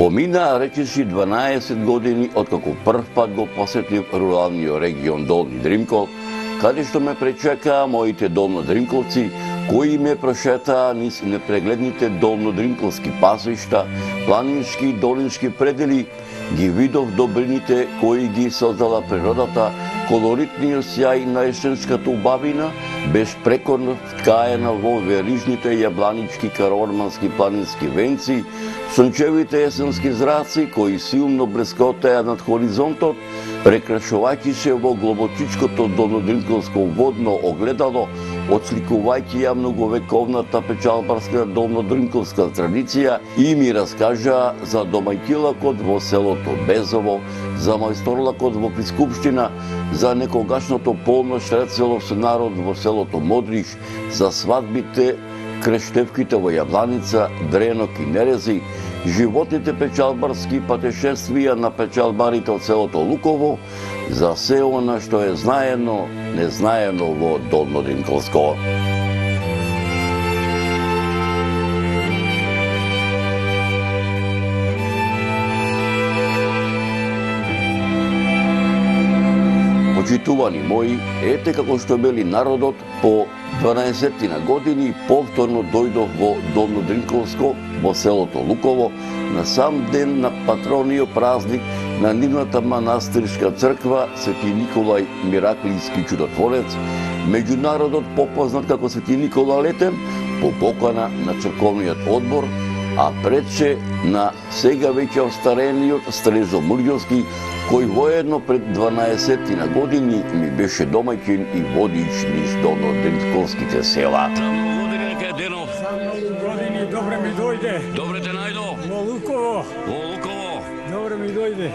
Помина речиси 12 години откако прв пат го посетив руралниот регион Долни Дримкол, каде што ме пречекаа моите долнодримковци, кои ме прошетаа низ непрегледните долнодримколски пасишта, планински и долински предели, ги видов добрините кои ги создала природата, колоритниот сјај на есенската убавина, безпрекорно ткаена во верижните јабланички карормански планински венци, сончевите есенски зраци кои силно блескотеа над хоризонтот, прекрашувајќи се во глобочичкото долнодримколско водно огледало, отсликувајќи ја многовековната печалбарска долнодримколска традиција и ми раскажаа за домајкилакот во селото Безово, за мајсторлакот во Прискупштина, за некогашното полно шрецелов народ во селото Модриш, за свадбите, крештевките во Јабланица, Дренок и Нерези, животните печалбарски патешествија на печалбарите од селото Луково, за се она што е знаено, незнаено во Долнодримколско. Почитувани мои, ете како што бели народот по 12 години повторно дојдов во Долнодримколско, во селото Луково, на сам ден на патрониот празник на нивната манастирска црква Свети Николај Мираклијски чудотворец, меѓу народот попознат како Свети Никола Летен, по покана на црковниот одбор, а предше на сега веќе остарениот Стрезо Мурѓовски, кој воедно пред 12 години ми беше домаќин и водич низ долнодримколските села. Години, добре ми дојде. Добре те најдо. Во Луково. Во Луково. Добре ми дојде.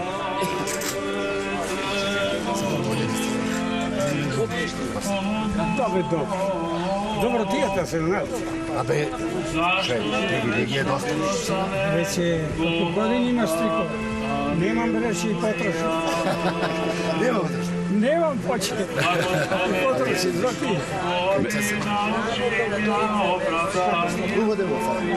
Добре, добре. Добро тијата се, знаеш. Абе, ги е доста. Веќе колку години имаш трико. Немам речи и потроши. Нема потроши. Немам поче. И потроши, за ти. Хубаво да го фали.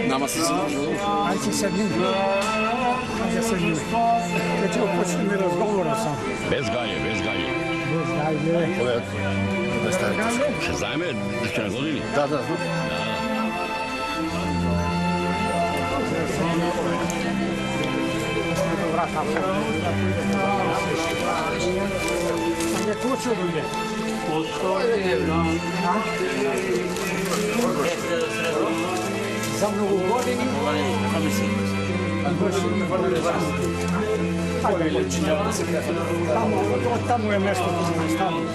Нама се сигурно. Ај си седни. Ајде седни. Ке ќе почнеме разговора сам. Без гаје, без гаје. Без гаје. Да ставите. Ще заеме 10 на години? Да, да, знам. Ајде кучу дојде. За многу години. Таму е местото за наставник.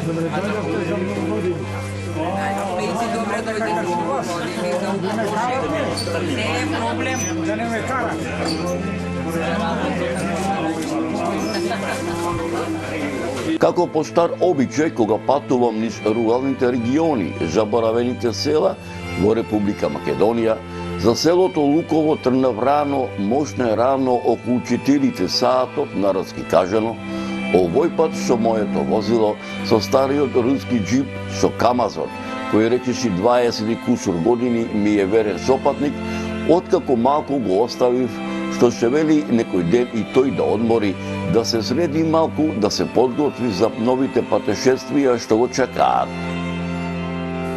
Добре дојдовте за многу години. Добре дојде за многу години. Не е проблем. Да не ме кара. Како по стар обичај, кога патувам низ руралните региони, заборавените села во Република Македонија, за селото Луково тргнав рано, мощне рано околу 4 саатот, народски кажано, овој пат со моето возило, со стариот руски джип со Камазот, кој речиси 20 и кусур години ми е верен сопатник, откако малку го оставив, што се вели некој ден и тој да одмори, да се среди малку, да се подготви за новите патешествија што го чекаат.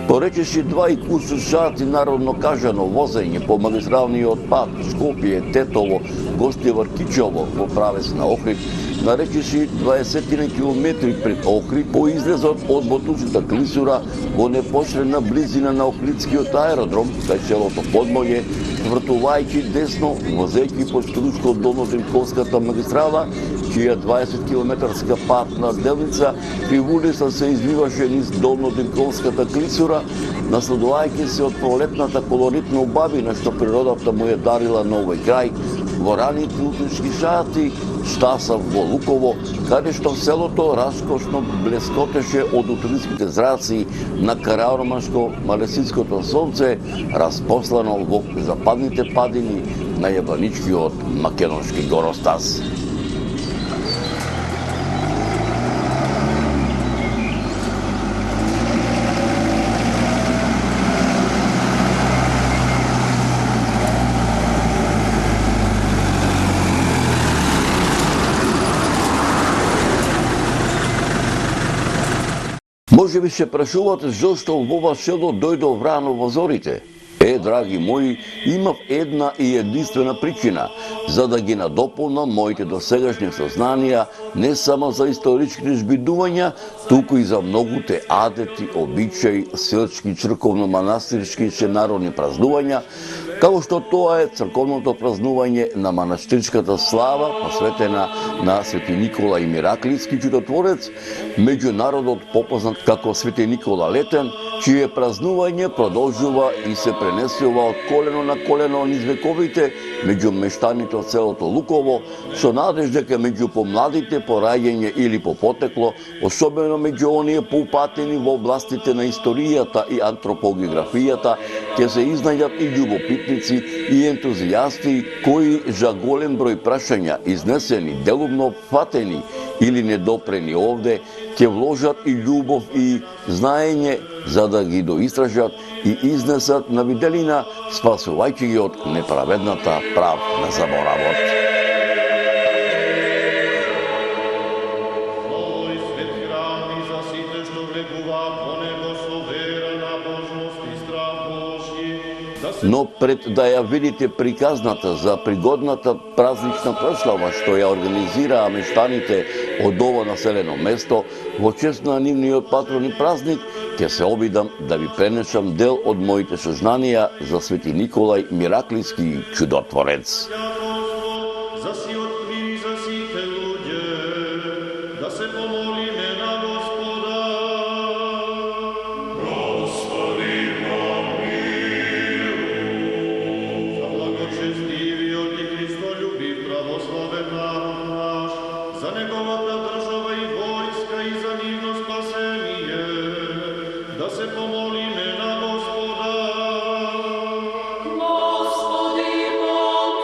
Поречиси 2 и кусур сати народно кажано возење по магистралниот пат Скопје, Тетово, Гостивар, Кичово во правец на Охрид, наречиси 20 километри пред Охрид по излезот од Ботушата клисура во непосредна близина на Охридскиот аеродром, кај селото Подмоје, вртувајќи десно, возејќи по Струмско-Долнодримколската магистрала, чија 20 километарска патна делница привулиса се извиваше низ Долнодримколската клисура, наследувајќи се од пролетната колоритна убавина што природата му е дарила на овој крај, во раните утнешки сати стасав во Луково, каде што селото раскошно блескотеше од утринските зраци на караорманско-малесинското сонце, распослано во западните падини на јабланичкиот македонски горостас. Може би се прашувате зошто во ова село дојдов рано во зорите. Драги мои, имав една и единствена причина, за да ги надополнам моите досегашни сознанија не само за историчките збидувања, туку и за многуте адети, обичаи, селски, црковно-манастирски и народни празнувања, како што тоа е црковното празнување на манастирската слава, посветена на Свети Никола и Мираклиски чудотворец, меѓу народот попознат како Свети Никола Летен, чие празнување продолжува и се пренесува од колено на колено низ вековите меѓу мештаните од селото Луково, со надеж дека меѓу помладите по раѓање или по потекло, особено меѓу оние поупатени во областите на историјата и антропогеографијата, ќе се изнајдат и љубопитници и ентузијасти кои за голем број прашања, изнесени, делумно фатени или недопрени овде, ќе вложат и љубов и знаење за да ги доистражат и изнесат на виделина, спасувајќи ги од неправедната прав на заборавот. Но пред да ја видите приказната за пригодната празнична прослава што ја организираа мештаните од ова населено место во чест на нивниот патрони празник, ќе се обидам да ви пренесам дел од моите сознанија за Свети Николај Мираклиски чудотворец.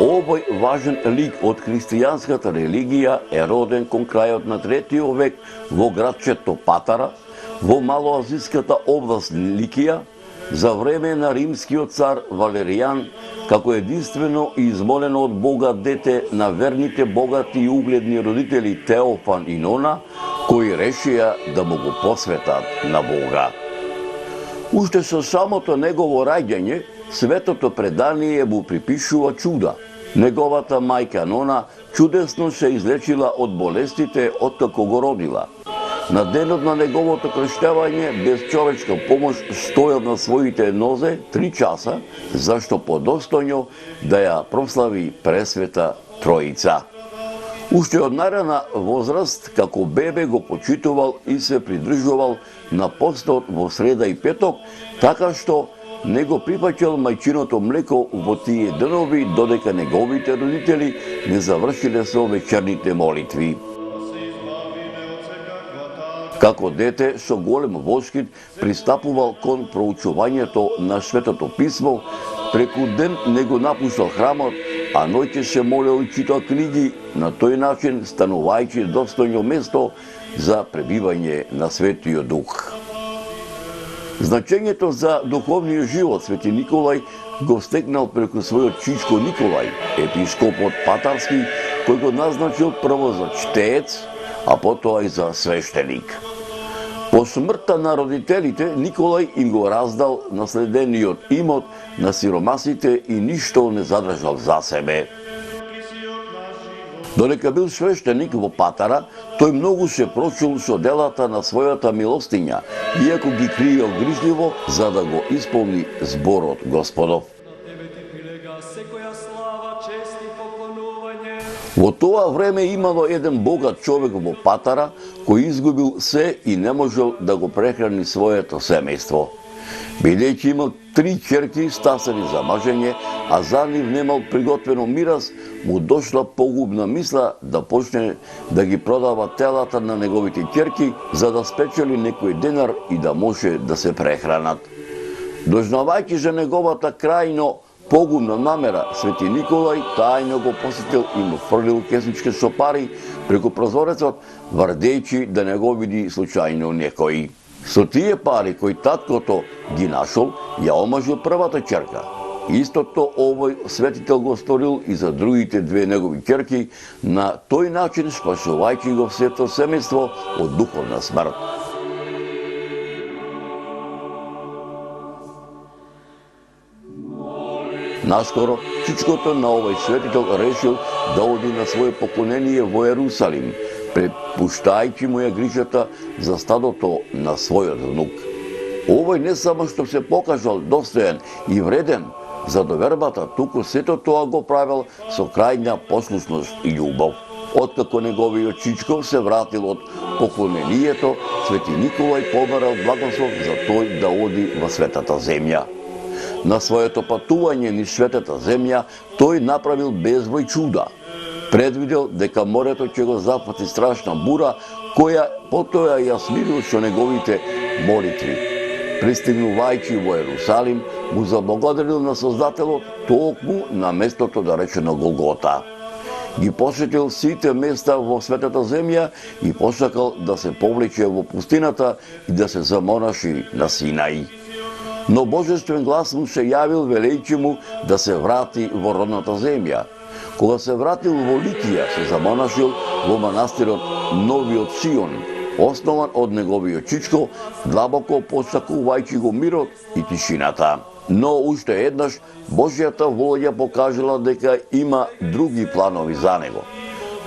Овој важен лик од христијанската религија е роден кон крајот на 3 век во градчето Патара, во малоазиската област Ликија, за време на римскиот цар Валеријан, како единствено и измолено од Бога дете на верните, богати и угледни родители Теофан и Нона, кои решија да му го посветат на Бога. Уште со самото негово раѓање, светото предание му припишува чуда. Неговата мајка Нона чудесно се излечила од болестите откако го родила. На денот на неговото крштевање, без човечка помош, стојал на своите нозе 3 часа, зашто подостојно да ја прослави Пресвета Троица. Уште од нарана возраст, како бебе го почитувал и се придржувал на постот во среда и петок, така што не го припаќал мајчиното млеко во тие денови, додека неговите родители не завршиле со вечерните молитви. Како дете, со голем воскит пристапувал кон проучувањето на Светото писмо, преку ден не го напуштал храмот, а ноќе се молел и читал книги, на тој начин станувајќи достојно место за пребивање на Светиот Дух. Значењето за духовниот живот Свети Николај го стекнал преку својот чичко Николај, епископот Патарски, кој го назначил прво за чтеец, а потоа и за свештеник. По смртта на родителите, Николај им го раздал наследениот имот на сиромасите и ништо не задржал за себе. Додека бил свештеник во Патара, тој многу се прочул со делата на својата милостиња, иако ги криел грижливо за да го исполни зборот Господов. Во тоа време имало еден богат човек во Патара, кој изгубил се и не можел да го прехрани своето семејство. Бидејќи имал 3 ќерки стасани за мажење, а за нив немал приготвено мирас, му дошла погубна мисла да почне да ги продава телата на неговите ќерки, за да спечели некој денар и да може да се прехранат. Дознавајќи за неговата крајно погубна намера, Свети Николај тајно го посетил и му фрлил кеснички сопари преку прозорецот, вардејќи да не го види случајно некој. Со тие пари кои таткото ги нашол, ја омажил првата ќерка. Истото овој светител го сторил и за другите две негови ќерки, на тој начин спасувајќи го сето семејство од духовна смрт. Наскоро, чичкото на овој светител решил да оди на своје поклонение во Ерусалим, препуштајќи му ја грижата за стадото на својот внук. Овој не само што се покажал достоен и вреден за довербата, туку сето тоа го правил со крајна послушност и љубов. Откако неговиот чичко се вратил од поклонението, Свети Николај побарал благослов за тој да оди во светата земја. На своето патување низ светата земја, тој направил безброј чуда. Предвидел дека морето ќе го зафати страшна бура, која потоа ја смирил со неговите молитви. Пристигнувајќи во Ерусалим, му заблагодарил на Создателот токму на местото да речено Голгота. Ги посетил сите места во светата земја и посакал да се повлече во пустината и да се замонаши на Синај. Но божествен глас му се јавил велејќи му да се врати во родната земја. Кога се вратил во Ликија, се замонашил во манастирот Новиот Сион, основан од неговиот чичко, длабоко посакувајќи го мирот и тишината. Но уште еднаш Божјата волја покажала дека има други планови за него.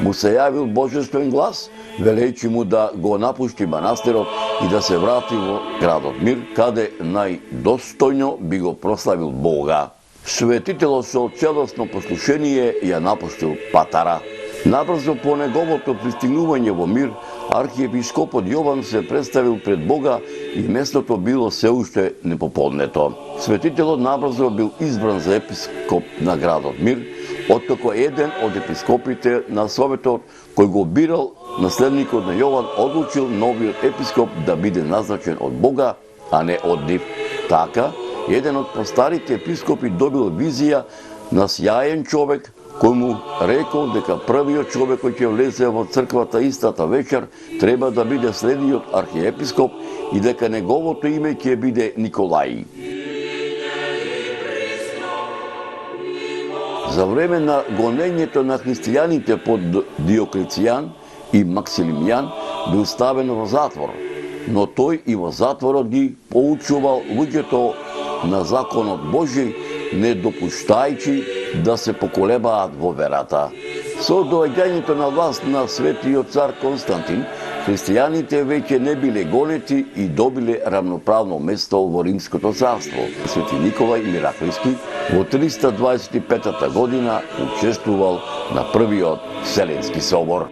Му се јавил божествен глас, велејќи му да го напушти манастирот и да се врати во градот Мир, каде најдостојно би го прославил Бога. Светителот со целосно послушение ја напуштил Патара. Набрзо по неговото пристигнување во Мир, архиепископот Јован се представил пред Бога и местото било се уште непополнето. Светителот набрзо бил избран за епископ на градот Мир, откако еден од епископите на Советот, кој го бирал наследникот на Јован, одлучил новиот епископ да биде назначен од Бога, а не од нив. Така, еден од постарите епископи добил визија на сјаен човек, кој му рекол дека првиот човек кој ќе влезе во црквата истата вечер треба да биде следниот архиепископ и дека неговото име ќе биде Николај. За време на гонењето на христијаните под Диоклецијан и Максимилијан бил ставен во затвор, но тој и во затворот ги поучувал луѓето на законот Божи, не допуштајќи да се поколебаат во верата. Со доаѓањето на власт на светиот цар Константин, христијаните веќе не биле гонети и добиле рамноправно место во Римското царство. Свети Николај Мираклиски во 325 година учествувал на првиот Вселенски собор.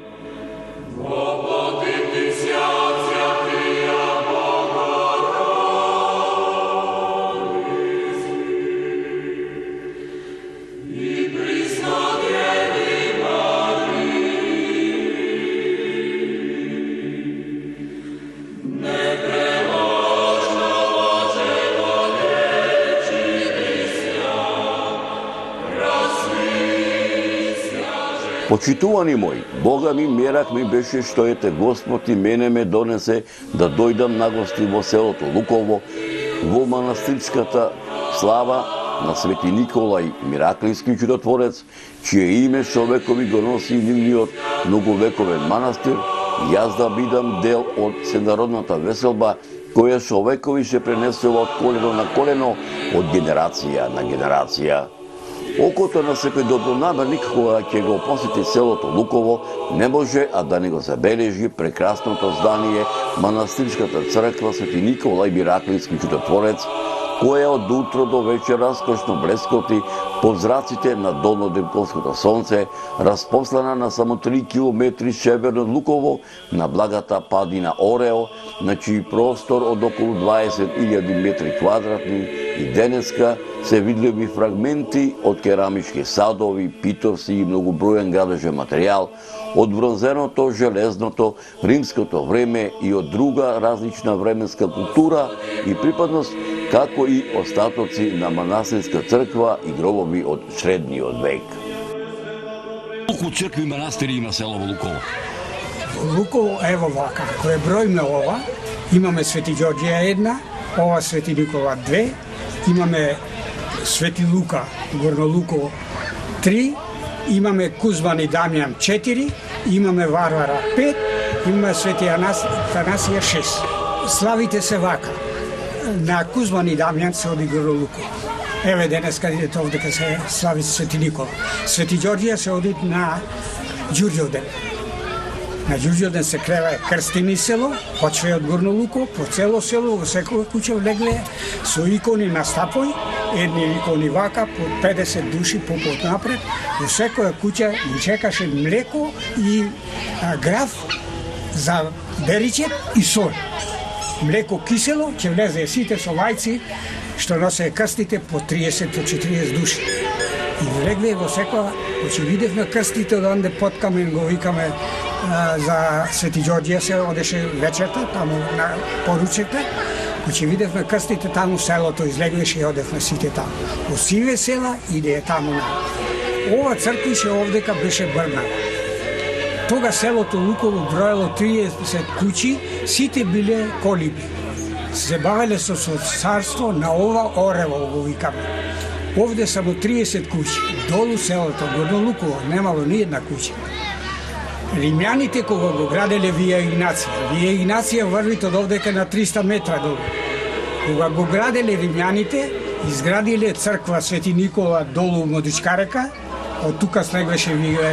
Почитувани мои, Бога ми мерак ми беше што ете Господ и мене ме донесе да дојдам на гости во селото Луково, во манастирската слава на Свети Николај Мираклиски чудотворец, чие име човекови го носи нивниот многовековен манастир, јас да бидам дел од сенародната веселба, која човекови се пренесува од колено на колено, од генерација на генерација. Окото на секој добронамерник кога ќе го посети селото Луково не може а да не го забележи прекрасното здание манастирската црква Свети Николај Мираклиски чудотворец, која од утро до вечер раскошно блескоти под зраците на долнодримковското сонце, распослана на само 3 километри северно од Луково, на благата падина Орео, на чиј простор од околу 20.000 метри квадратни и денеска се видливи фрагменти од керамички садови, питовци и многоброен градежен материјал, од бронзеното, железното, римското време и од друга различна временска култура и припадност, како и остатоци на манастирска црква и гробови од средниот век. Колку цркви и манастири има село во Луково? Луково, ево вака, ако е бројме ова, имаме Свети Ѓорѓија 1, ова Свети Никола 2, имаме Свети Лука, Горно Луково 3, имаме Кузман и Дамјан 4, имаме Варвара 5, имаме Свети Танасија 6. Славите се вака. На Кузман и Дамјан се оди Горно Луково. Еве денеска идете овде ке се слави Свети Никола. Свети Ѓорѓија се оди на Ѓурѓовден. На Ѓурѓовден се кревае крстени село, почве од Горно Луково, по цело село, во секоја куќа влегле со икони на стапој, едни икони вака, по 50 души попот напред, во секоја куќа ни чекаше млеко и граф за беричет и сол. Млеко кисело, ќе влезе сите со вајци, што носе крстите по 30 до 40 души. И влегле во секоја, кога видевме крстите од онде под камен, го викаме за Свети Ѓорѓија се одеше вечерта, таму на поручета, кога видевме крстите таму селото излегвеше и одевме сите таму. Во сиве села иде таму на. Ова црквише овдека беше брнава. Тога селото Луково броело 30 куќи, сите биле колиби. Се бавеле со царство на ова Орево, го викаме. Овде само 30 куќи. Долу селото, Горно Луково, немало ни една куќа. Римјаните кога го граделе Вија Игнација врвите од овдека на 300 метра долу. Кога го граделе римјаните, изградиле црква Свети Никола долу Модичкарека, од тука слегвеше Вија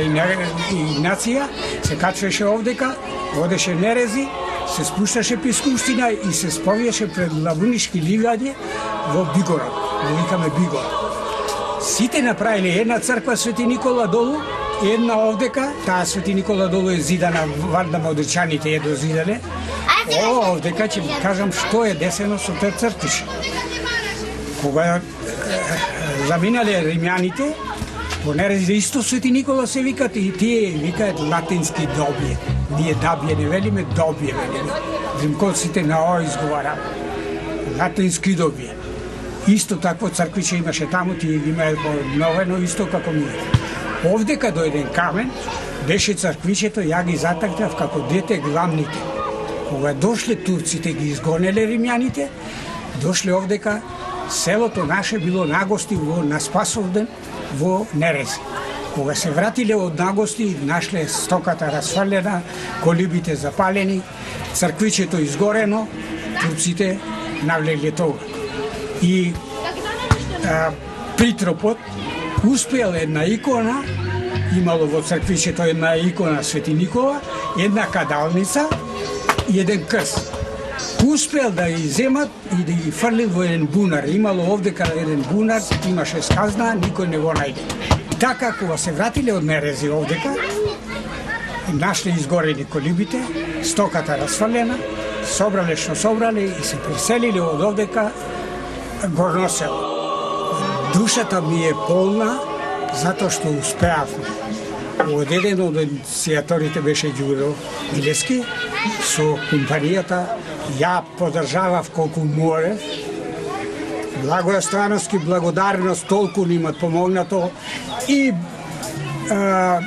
Игнација, се качвеше овдека, водеше нерези, се спушташе при Скупштина и се сповиеше пред лавунишки ливаѓе во Бигород, го викаме Бигород. Сите направиле една црква Свети Никола долу, една овдека, таа Свети Никола долу е зидана, варда модричаните ја дозидале. Ова овдека ќе ви кажам што е десено со таа црквиша. Кога заминале римјаните, по нерези исто Свети Никола се викат и тие викаат латински добие. Ние дабие не велиме, добие велиме. Римковците на О изговарат. Латински добие. Исто такво црквиче имаше таму, тие ги имаат обновено исто како ние. Овдека до еден камен беше црквичето, ја ги затакнав како дете главните. Кога дошле турците, ги изгонеле римјаните, дошле овдека, селото наше било нагости на Спасовден во Нерези. Кога се вратиле од нагости, нашле стоката расфалена, колибите запалени, црквичето изгорено, турците навлегле тога. И притропот успел една икона, имало во црквичето една икона Свети Никола, една кадалница и еден крст. Успел да ги земат и да ги фрлил во еден бунар. Имало овдека еден бунар, имаше сказна, никој не го најде. Така, кога се вратиле од Нерези овдека, нашле изгорени колибите, стоката расфрлена, собрале што собрале и се преселиле од овдека Горно село. Душата ми е полна затоа што успеавме. Од еден од иницијаторите беше Ѓуро Милески, со компанијата ја поддржавав колку можев. Благоја Ствановски, благодарност, толку ни имат помогнато и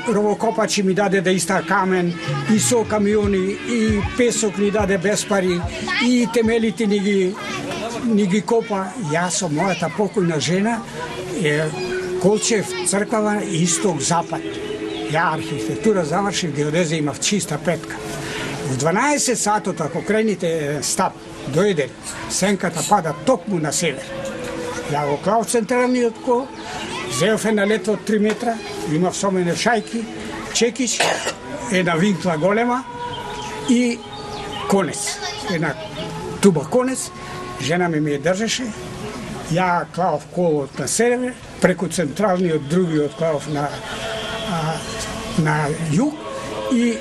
ровокопачи ми даде да иста камен, и со камиони, и песок ни даде без пари, и темелите ни ги копа. Јас со мојата покојна жена Колчев црква исток-запад. Ја архитектура завршив, геодезија имав чиста петка. В 12 сатот, ако крените стап, дојде, сенката пада токму на север. Ја го клав централниот кол, зеов една летва од 3 метра, имав со мене шајки, чекич, една винкла голема и конец. Една туба конец, жена ми ја држеше Ја клав колот на север, преку централниот другиот клав на југ и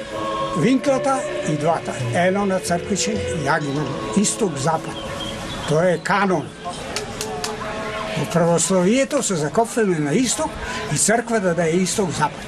винклата и двата. Едно на црквиче, ја ги имам исток-запад. Тоа е канон. Во православието се закопваме на исток и црквата да е исток-запад.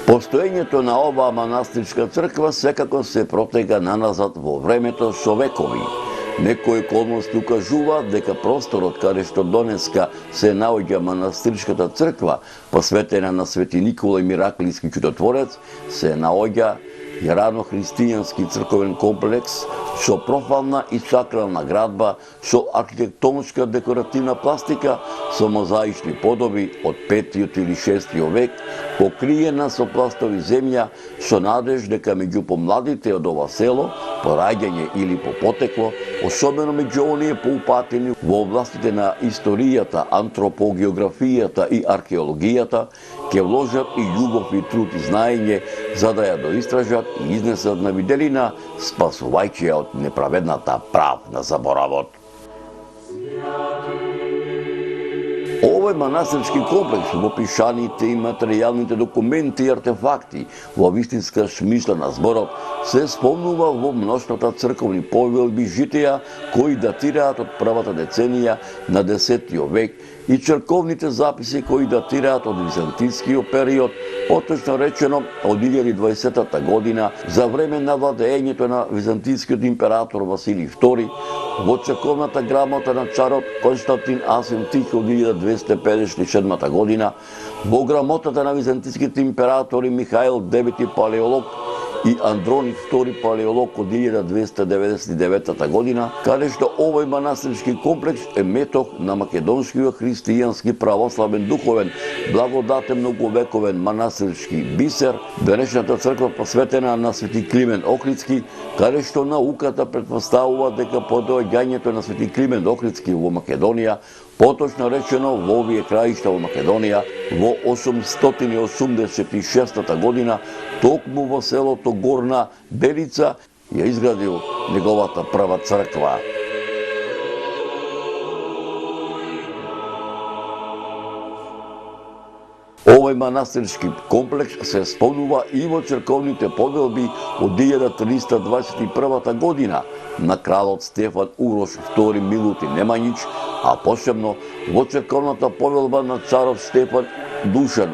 Постоењето на оваа манастирска црква секако се протега наназад во времето со векови. Некои околности укажуваат дека просторот каде што донеска се наоѓа манастирската црква, посветена на Свети Никола Мираклиски чудотворец, се наоѓа и рано-христијански црковен комплекс со профална и сакрална градба, со архитектонска декоративна пластика, со мозаични подоби од 5 или 6 век, покриена со пластови земја, со надеж дека меѓу помладите од ова село, по раѓање или по потекло, особено меѓу оние поупатени во областите на историјата, антропогеографијата и археологијата, ќе вложат и љубов и труд и знаење за да ја доистражат и изнесат на виделина, спасувајќи ја од неправедната прав на заборавот. Овој манастирски комплекс во пишаните и материјалните документи и артефакти во вистинска смисла на зборот се спомнува во мноштвата црковни повелби житија кои датираат од првата деценија на 10 век и црковните записи кои датираат од византискиот период, поточно речено од 1020 година за време на владеењето на византискиот император Василий II, во црковната грамота на царот Константин Асен Тих од 1257 година, во грамотата на византиските императори Михаил IX Палеолог и Андроник II Палеолог од 1299 година, каде што овој манастирски комплекс е меток на македонскиот христијански православен духовен, благодатен многовековен манастирски бисер, денешната црква посветена на Свети Климент Охридски, каде што науката претпоставува дека по доаѓањето на Свети Климент Охридски во Македонија, поточно речено во овие краишта во Македонија, во 886 година, токму во селото Горна Белица, ја изградил неговата прва црква. Овој манастирски комплекс се спомнува и во црковните повелби од 1321 година на кралот Стефан Урош II Милутин Немањич, а посебно во црковната повелба на царот Стефан Душан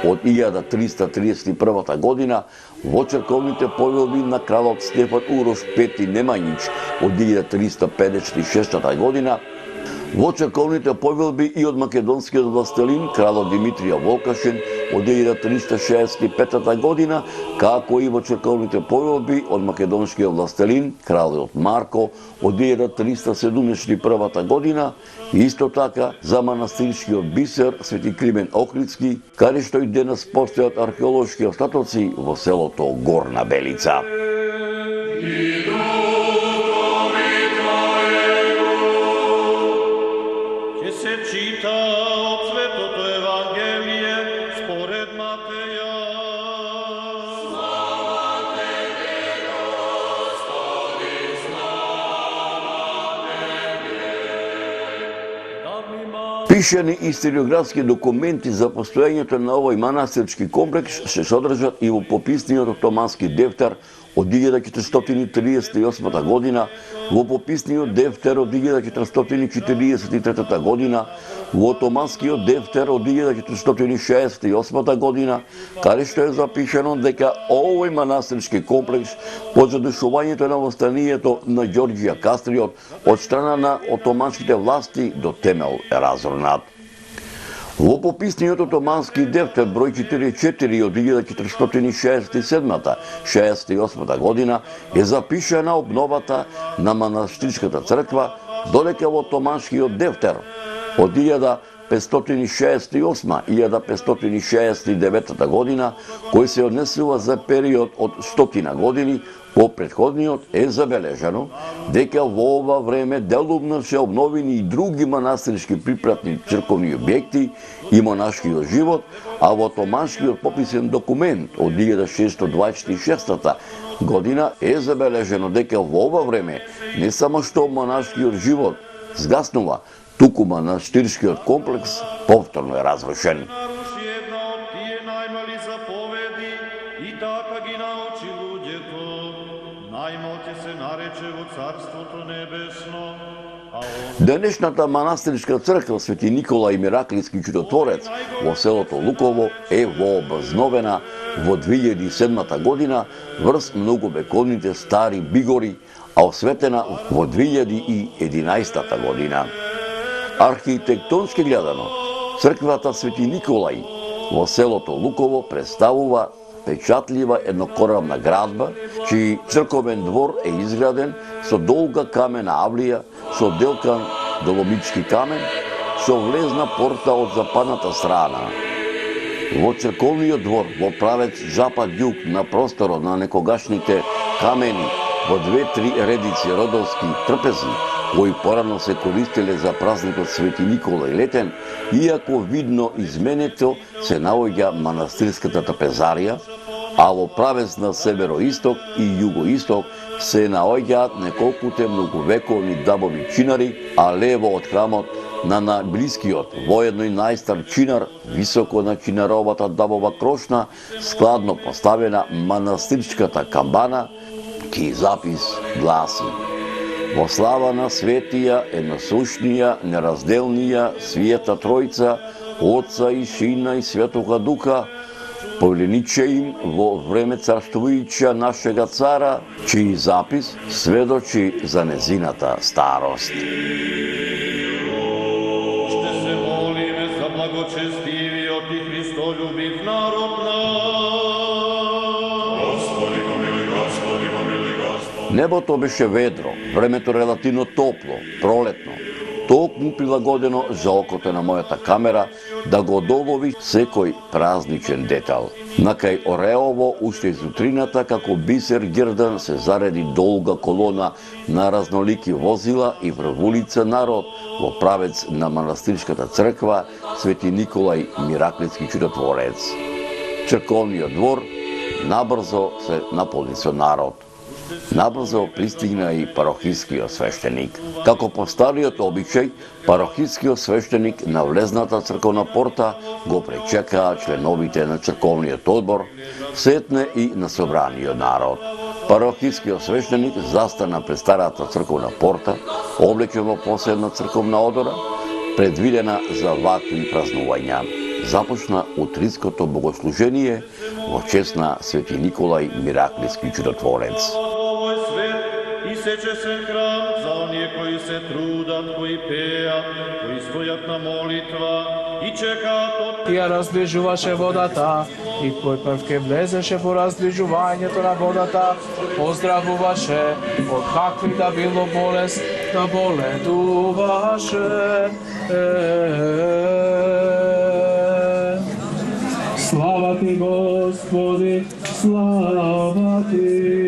од 1331 година, во црковните повелби на кралот Стефан Урош V Немањич од 1356 година, во црковните повелби и од македонскиот властелин кралот Димитрија Волкашин од 1365 година, како и во црковните повелби од македонскиот властелин кралот Марко од 1371 година, и исто така за манастирскиот бисер Свети Климент Охридски, каде што и денес постојат археолошки остатоци во селото Горна Белица. Пишани историографски документи за постоењето на овој манастирски комплекс се содржат и во пописниот отомански дефтер од 1438 година, во пописниот дефтер од 1443 година, во отоманскиот дефтер од 1468 година, каде што е запишано дека овој манастирски комплекс по задушувањето на востанието на Ѓорѓија Кастриот од страна на отоманските власти до темел е разорнат. Во пописниот отомански дефтер број 44 од 1467-68 година е запишана обновата на манастирската црква, додека во отоманскиот дефтер од 1568 1569 година, кој се однесува за период од 100 години, по претходниот е забележано дека во ова време делумно се обновени и други манастирски припратни црковни објекти и монашкиот живот, а во томанскиот пописен документ од 1626 година е забележено дека во ова време не само што монашкиот живот згаснува, туку манастирскиот комплекс повторно е разрушен. Наруши една од тие најмали заповеди и така ги научи луѓето. Најмал ќе се нарече во Царството Небесно, а Денешната манастирска црква Свети Никола и Мираклиски чудотворец во селото Луково е вообновена во 2007 година врз многовековните стари бигори, а осветена во 2011 година. Архитектонски гледано, црквата Свети Николај во селото Луково представува печатлива еднокорамна градба, чиј црковен двор е изграден со долга камена авлија, со делкан доломитски камен, со влезна порта од западната страна. Во црковниот двор, во правец запад-југ на просторот на некогашните камени, во 2-3 редици родовски трпези, кои порано се користеле за празникот Свети Никола и Летен, иако видно изменето се наоѓа манастирската трпезарија, а во правец на североисток и југоисток се наоѓаат неколкуте многовековни дабови чинари, а лево од храмот на најблискиот, воедно и најстар чинар, високо на чинаровата дабова крошна, складно поставена манастирската камбана, ки запис гласи: во слава на светија, едносушнија, неразделнија, света Тројца, Отца и Сина и Светога Духа, повелениче им во време царствујќа нашега цара, чиј запис сведочи за незината старост. ще се молиме за благочестивиот и Христолюбив народ Небото беше ведро, времето релативно топло, пролетно, токму прилагодено за окото на мојата камера да го долови секој празничен детал. Накај Ореово, уште зутрината, како бисер гирдан, се зареди долга колона на разнолики возила и врв улица народ во правец на манастирската црква Свети Николај Мираклиски чудотворец. Црковниот двор набрзо се наполни со народ. Набрзо пристигна и парохискиот свештеник. Како по стариот обичај, парохискиот свештеник на влезната црковна порта го пречекаа членовите на црковниот одбор, сетне и на собраниот народ. Парохискиот свештеник застана пред старата црковна порта, облечен во посебна црковна одора, предвидена за вакви празнувања. Започна утринското богослужение во чест на Свети Николај Мираклиски чудотворец. овој свет и сечесен храм за оние кои се трудат, кои пеат, кои стојат на молитва и чекаат од Ја разближуваше водата и кој прв ке влезеше во разближувањето на водата, оздравуваше од какви да било болест, да боледуваше. Слава ти, Господи, слава ти.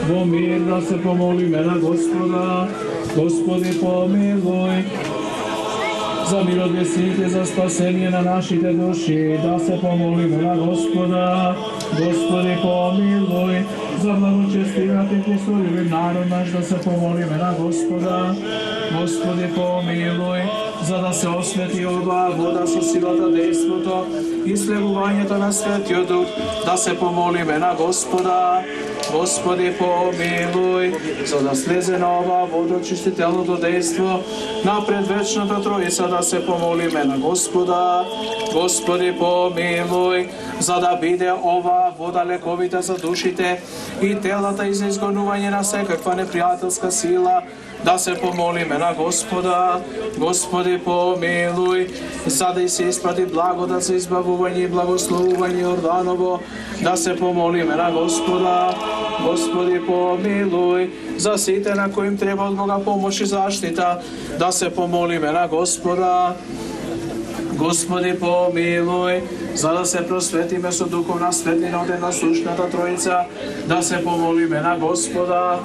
Во мир да се помолиме на Господа, Господи помилуј. За мир од весните, за спасение на нашите души, да се помолиме на Господа, Господи помилуј. За благочестивиот и Христолюбив народ наш, да се помолиме на Господа, Господи помилуј. За да се освети оваа вода со силата дејството и слегувањето на Светиот Дух, да се помолиме на Господа, Господи помилуј. За да слезе на оваа вода очистителното дејство на предвечната Троица, да се помолиме на Господа, Господи помилуј. За да биде оваа вода лековита за душите и телата и за изгонување на секаква непријателска сила da se pomolime na Gospoda. Gospodi pomiluj, sada i se isplati blagodat za izbavuvanje i blagoslovuvanje Jordanovo, da se pomolime na Gospoda. Gospodi pomiluj, za site na kojim treba od Boga pomoć i zaštita, da se pomolime na Gospoda. Gospodi pomiluj, da se prosveti meso duhovna svetlina od jedna sušnata trojica, da se pomolime na Gospoda.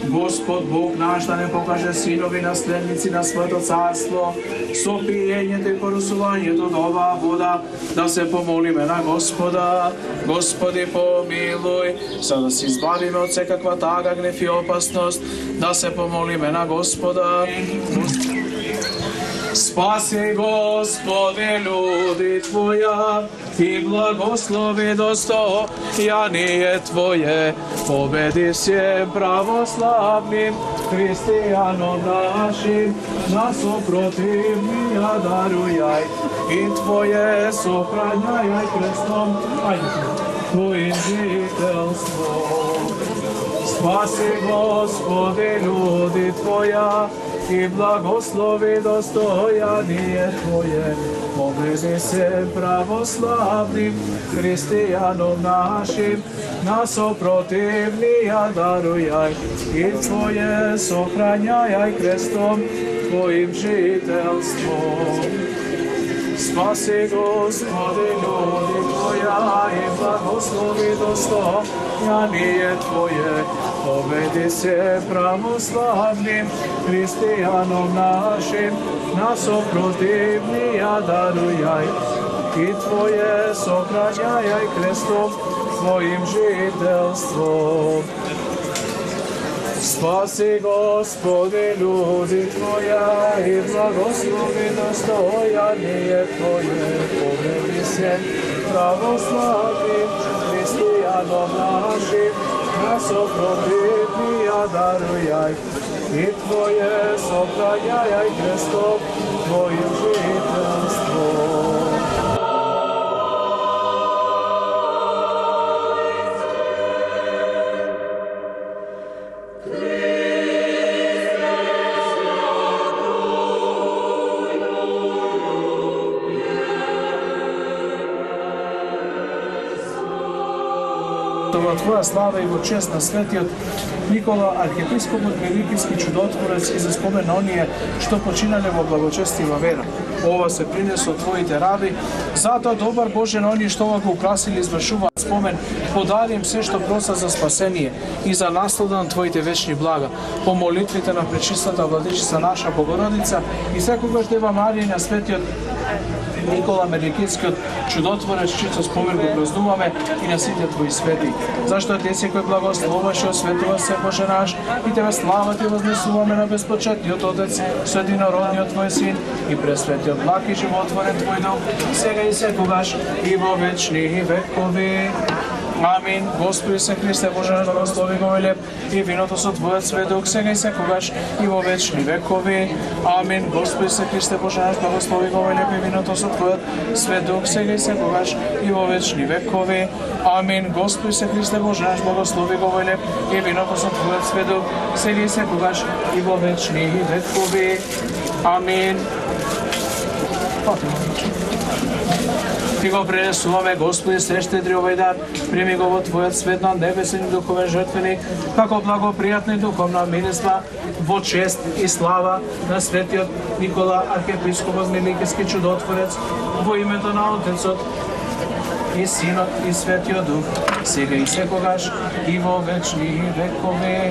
Gospod Bog naš da ne pokaže sinovi naslednici na sveto carstvo, sopijenje te porusuvanje do nova voda, da se pomolime na Gospoda. Gospodi pomiluj, sada se izbavime od svekakva taga, gnef i opasnost, da se pomolime na Gospoda. Spasi, Gospode, ljudi Tvoja, i blagoslovi dostojanije Tvoje, pobedi sjem pravoslavnim hristijanom našim, nas protivnija darujaj, i Tvoje sohranjaj krestom, Tvojim žitelstvom. Spasi, Gospode, ljudi Tvoja, i blagoslovi dostojanije Tvoje, pobedi se pravoslavnim hristijanom našim, nas protivnija darujaj, i Tvoje sohranjaj krestom, Tvojim žitelstvom. Spasi, Gospode, ljudi Tvoja, i blagoslovi dostojanije Tvoje, pobedi se pravoslavnim hristijanom našim, nas protivnija darujaj, i Tvoje sohranjaj krestom, Tvojim žitelstvom. Spasi, Gospode, ljudi Tvoja, i blagoslovi dostojanije Tvoje, pobedi se pravoslavnim hristijanom našim, nas protivnija darujaj, i Tvoje sohranjaj krestom, Tvojim žitelstvom. Tvoja slava i čest na sveti od Nikola, arhijepiskop od Velikijski čudotvorac i za spomen na onije što počinaljevo blagočestiva vera. Ova se prinesu Tvojite rabi, zato dobar Bože na onije što ovoga ukrasili izvršuva spomen, podarijem sve što prosa za spasenije i za naslodan Tvojite večni blaga. Po molitvite na prečislata Vladičica naša Bogorodica i svekoga Deva Marija sveti od Nikola Medikitski od čudotvorec čisto spomenku praznuvame i na site Tvoji sveti. Zašto Oteci koji blagoslovaš i osvetova se Bože naš i Tebe slava Ti vaznesuvame na bezpočetni od Otec, svetinorodni od Tvoj Sin i presveti od blaki životvoren Tvoj Duh, сега и секогаш и во вечни векови. Амин. Господи се Христе Боже наш, благослови го леп и виното со Твојот сведок сега и секогаш и во вечни векови. Амин. Господи се Христе Боже наш, благослови го леп и виното со Твојот сведок сега и секогаш и во вечни векови. Амин. Господи се Христе Боже наш, благослови го леп и виното со Твојот сведок сега и секогаш и во вечни векови. Амин. Ти го пренесуваме, Господи, сещедри овој дар, прими го во Твојот светлан небесен духовен жртвеник, како благопријатна и духовна мирисба, во чест и слава на светиот Никола, архиепископот Великиски чудотворец, во името на Отецот и Синот и Светиот Дух, сега и секогаш и во вечни векови.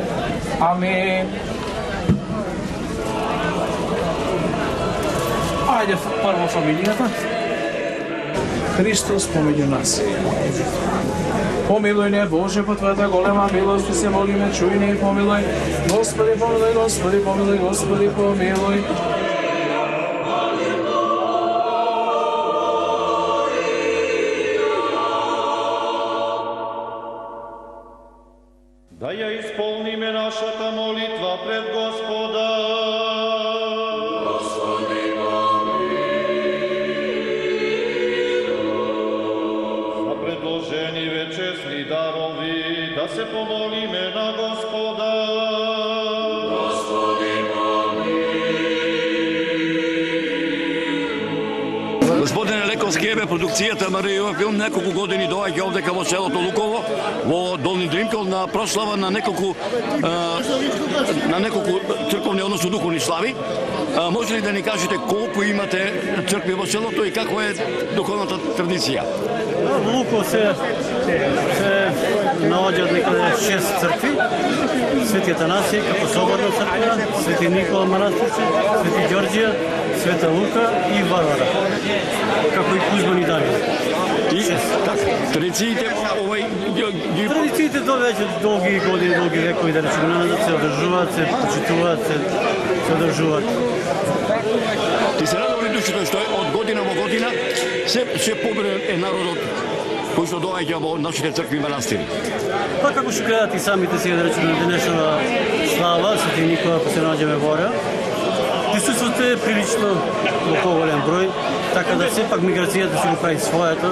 Амин. Ајде прво фамилијата. Христос помеѓу нас. Помилуј не, Боже, по Твојата голема милост и се молиме, чуј не и помилуј. Господи, помилуј, Господи, помилуј, Господи, помилуј. Да ја исполниме нашата молитва пред Господа. Честни дарови, да се помолиме на Господа. Господи, Скебе, продукцијата Маријова филм неколку години доаѓа овдека во селото Луково, во Долни Дримкол на прослава на неколку црковни, односно духовни слави. Може ли да ни кажете колку имате цркви во селото и каква е духовната традиција? Во Луково се наоѓаат некаде 6 цркви. Свети Атанасија како соборна црква, Свети Никола манастирче, Свети Ѓорѓија, Света Лука и Варвара, како и Кузман и Дарија. И традициите Традициите до веќе долги години, долги векови, да речеме, се одржуваат, се почитуваат, се одржуваат. Ти се радува ли душите што од година во година се побрен е народот кој што доаѓа во нашите цркви и манастири? Па како што гледат и самите сега, да речеме, денешна слава, Свети Никола, ако се наоѓаме во Ореа, присуството е прилично во поголем број, така да сепак миграцијата се го прави својата,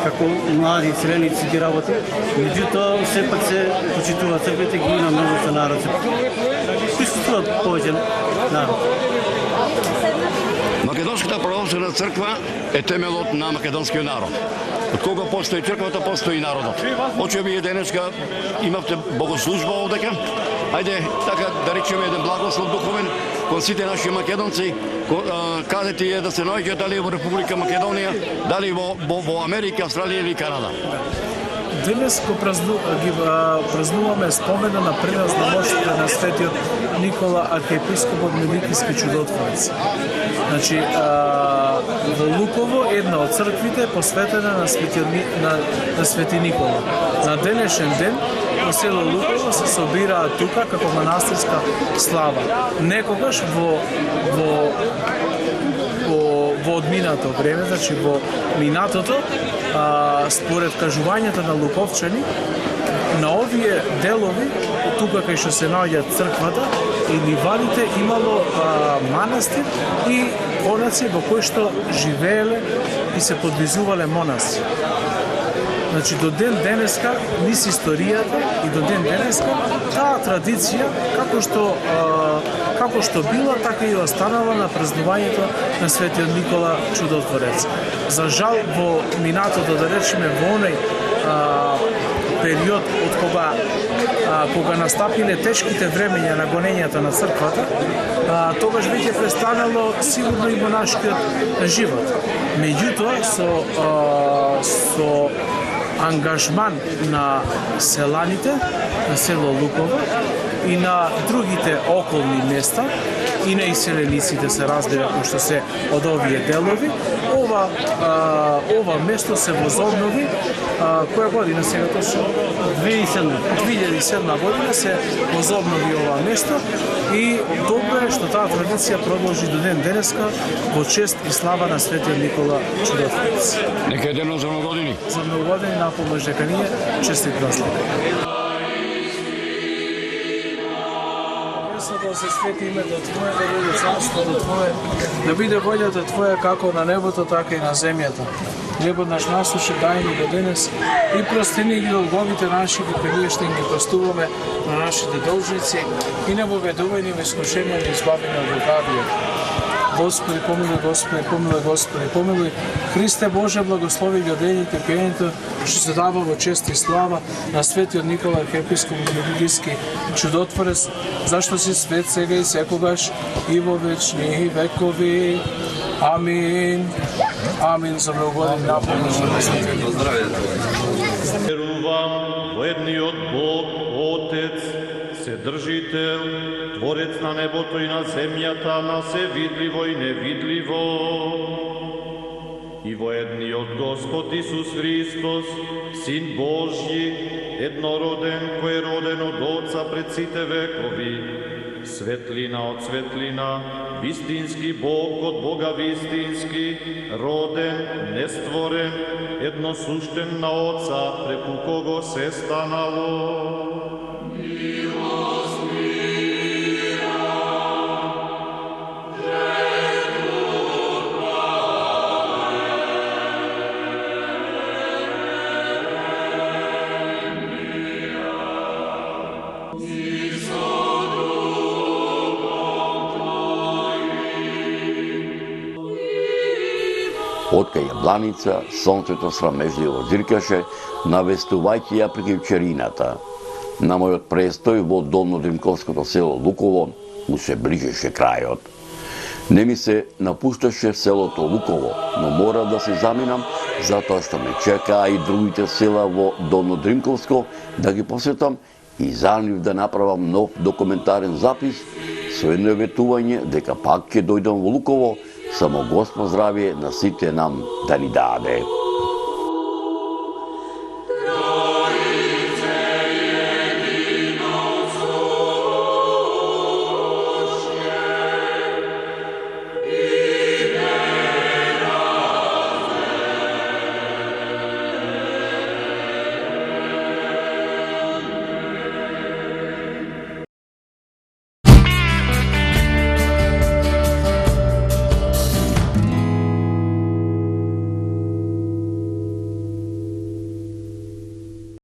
како млади селеници ги работи, меѓутоа сепак се почитува црквите, ги има множество народ, се присуствува повеќе народ. Македонската православна црква е темелот на македонскиот народ. Од кога постои црквата, постои народот. Оче вие денеска имавте богослужба овдека. Ајде, така да речеме еден благослов духовен кон сите наши македонци, каде ти е да се наоѓа, дали во Република Македонија, дали во Америка, Австралија или Канада. Денес го празнуваме спомена на принос на мощите на светиот Никола, архиепископот Меликиски чудотворец. Значи, во Луково една од црквите посветена на Свети Никола. На денешен ден во село Луково се собираат тука како манастирска слава. Некогаш во одминато време, значи во минатото, според кажувањата на луковчани, на овие делови, тука кај што се наоѓа црквата и ливадите, имало манастир и конаци во кои што живееле и се подвизувале монаси. Значи, до ден денеска, низ историјата и до ден денеска, таа традиција, како што била, така и останала на празнувањето на Светиот Никола Чудотворец. За жал, во минатото, да речеме, во оној период од кога настапиле тешките времења на гонењата на црквата, тогаш веќе престанало сигурно и монашкиот живот. Меѓутоа, со ангажман на селаните, на село Луково и на другите околни места, и на иселениците се разбира, кои што се од овие делови, ова место се возобнови, која година сега точно? 2007 година се возобнови ова место и добро е што таа традиција продолжи до ден денеска во чест и слава на Светиот Никола Чудотворец. Нека е ден за многу години. За многу години напомош дека ние честит празнник. Да се свети името Твое, да биде царството Твое, да биде волјата Твоја како на небото, така и на земјата. Хлебот наш насуши дај ни го денес и прости ни ги долговите наши, како ние што им ги простуваме на нашите должници, и не воведувај ни во искушение, ни избави ни од лукавиот. Господи, помилуј, Господи, помилуј, Господи, помилуј. Христе Боже, благослови ги одењето и пењето што се дава во чест и слава на Светиот Никола, архиепископ Меликиски Чудотворец, зашто си свет сега и секогаш и во вечни векови. Амин. Амин. За многу години напомош на Светиот Никола. Верувам во едниот Бог, Отец, Вседржител, Творец на небото и на земјата, на се видливо и невидливо, и во едниот Господ Исус Христос, Син Божји, еднороден, кој е роден од Отца пред сите векови, светлина од светлина, вистински Бог од Бога вистински, роден, нестворен, едносуштен на Отца, преку кого се станало. Од кај Јабланица, сонцето срамежливо зиркаше, навестувајќи ја преки вечерината. На мојот престој во долнодримковското село Луково му се ближеше крајот. Не ми се напушташе селото Луково, но мора да се заминам, затоа што ме чекаа и другите села во Долнодримковско да ги посетам и за нив да направам нов документарен запис со едно ветување дека пак ќе дојдам во Луково, само Господ здравје на сите нам да ни даде.